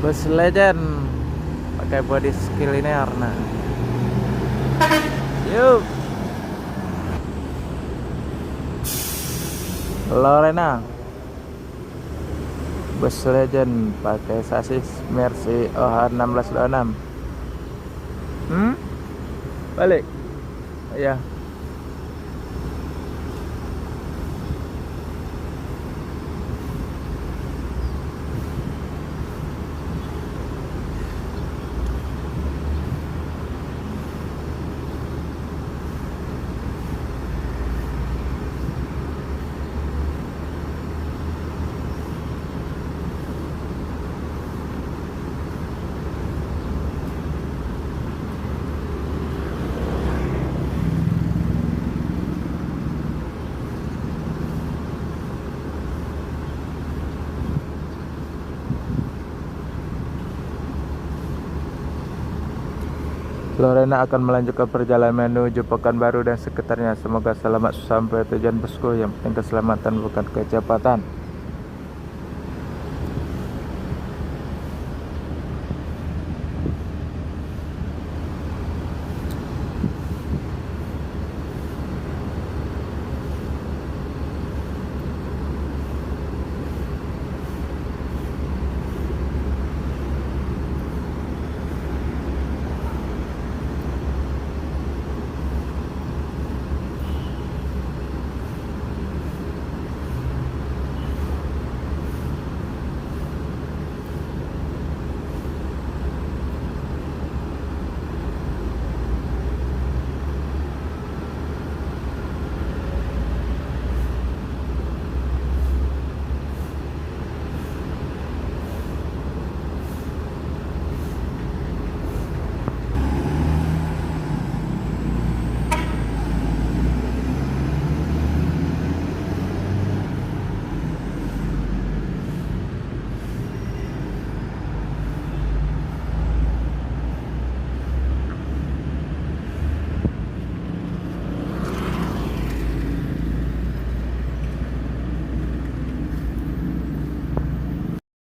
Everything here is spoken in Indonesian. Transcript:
Bus Legend pakai body skilliner. Nah, yuk Lorena. Bus Legend pakai sasis Mercy OH 1626. Balik ya. Lorena akan melanjutkan perjalanan menuju Pekanbaru dan sekitarnya. Semoga selamat sampai tujuan bosku. Yang penting keselamatan bukan kecepatan.